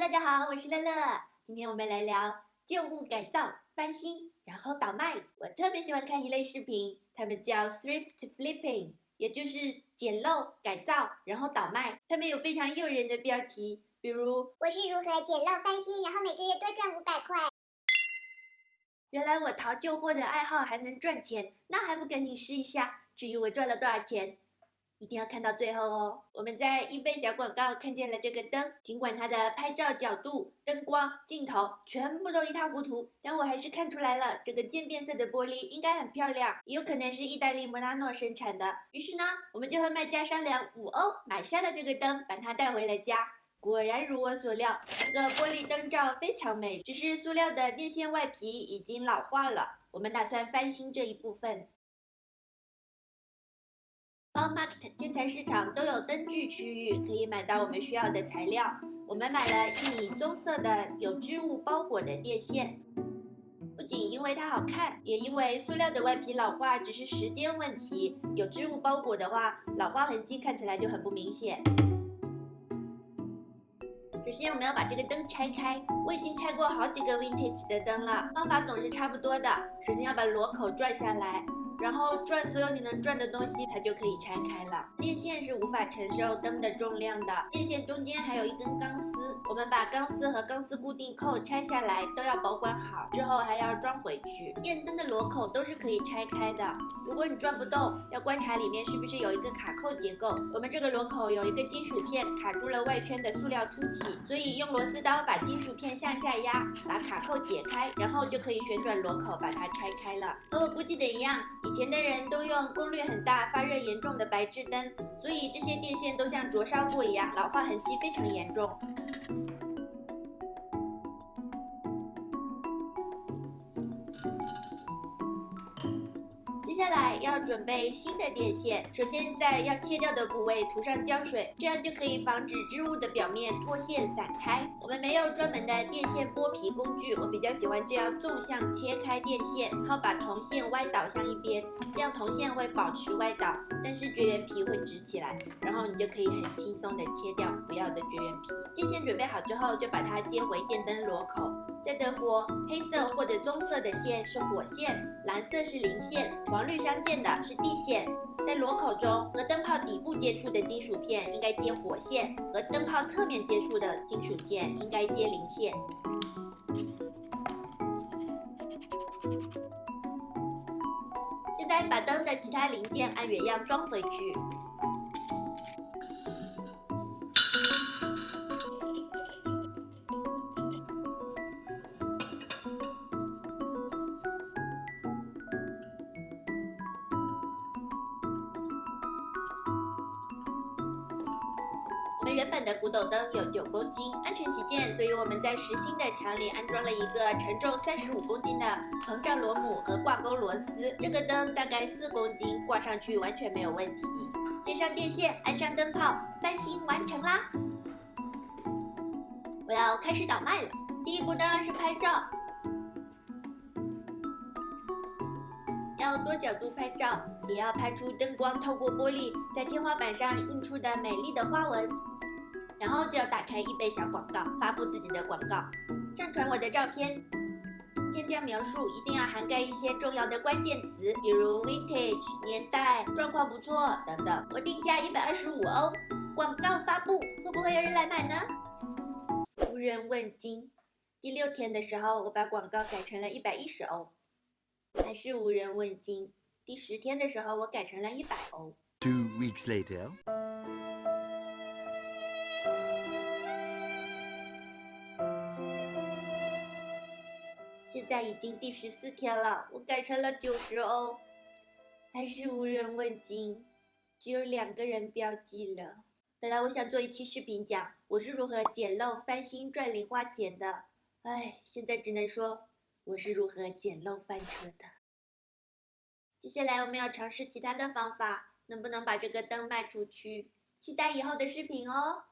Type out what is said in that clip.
大家好，我是乐乐。今天我们来聊旧物改造、翻新，然后倒卖。我特别喜欢看一类视频，它们叫 thrift flipping， 也就是捡漏、改造，然后倒卖。它们有非常诱人的标题，比如我是如何捡漏翻新，然后每个月多赚500块。原来我淘旧货的爱好还能赚钱，那还不赶紧试一下？至于我赚了多少钱，一定要看到最后哦。我们在eBay小广告看见了这个灯，尽管它的拍照角度、灯光、镜头全部都一塌糊涂，但我还是看出来了，这个渐变色的玻璃应该很漂亮，也有可能是意大利摩拉诺生产的。于是呢，我们就和卖家商量5欧买下了这个灯，把它带回了家。果然如我所料，这个玻璃灯罩非常美，只是塑料的电线外皮已经老化了。我们打算翻新这一部分。Allmarkt 建材市场都有灯具区域，可以买到我们需要的材料。我们买了1米棕色的有织物包裹的电线，不仅因为它好看，也因为塑料的外皮老化只是时间问题。有织物包裹的话，老化痕迹看起来就很不明显。首先我们要把这个灯拆开，我已经拆过好几个 vintage 的灯了，方法总是差不多的。首先要把螺口转下来，然后转所有你能转的东西，它就可以拆开了。电线是无法承受灯的重量的，电线中间还有一根钢丝，我们把钢丝和钢丝固定扣拆下来，都要保管好，之后还要装回去。电灯的螺口都是可以拆开的，如果你转不动，要观察里面是不是有一个卡扣结构。我们这个螺口有一个金属片卡住了外圈的塑料凸起，所以用螺丝刀把金属片向下压，把卡扣解开，然后就可以旋转螺口把它拆开了。和我估计的一样，以前的人都用功率很大、发热严重的白炽灯，所以这些电线都像灼烧过一样，老化痕迹非常严重。接下来要准备新的电线，首先在要切掉的部位涂上胶水，这样就可以防止织物的表面脱线散开。我们没有专门的电线剥皮工具，我比较喜欢这样纵向切开电线，然后把铜线歪倒向一边，这样铜线会保持歪倒，但是绝缘皮会直起来，然后你就可以很轻松的切掉不要的绝缘皮。电线准备好之后，就把它接回电灯螺口。在德国，黑色或者棕色的线是火线，蓝色是零线，黄绿相间的是地线。在螺口中，和灯泡底部接触的金属片应该接火线，和灯泡侧面接触的金属件应该接零线。现在把灯的其他零件按原样装回去。我们原本的古董灯有9公斤，安全起见，所以我们在实心的墙里安装了一个承重35公斤的膨胀螺母和挂钩螺丝。这个灯大概4公斤，挂上去完全没有问题。接上电线，安上灯泡，翻新完成啦！我要开始倒卖了。第一步当然是拍照，要多角度拍照，也要拍出灯光透过玻璃在天花板上映出的美丽的花纹。然后就要打开eBay小广告，发布自己的广告，上传我的照片，添加描述一定要涵盖一些重要的关键词，比如 vintage、年代、状况不错等等。我定价125欧，广告发布，会不会有人来买呢？无人问津。第6天的时候，我把广告改成了110欧，还是无人问津。第10天的时候，我改成了100欧。2 weeks later. 现在已经第14天了，我改成了90欧，还是无人问津，只有2个人标记了。本来我想做一期视频讲我是如何捡漏翻新赚零花钱的，现在只能说我是如何捡漏翻车的。接下来我们要尝试其他的方法，能不能把这个灯卖出去？期待以后的视频哦。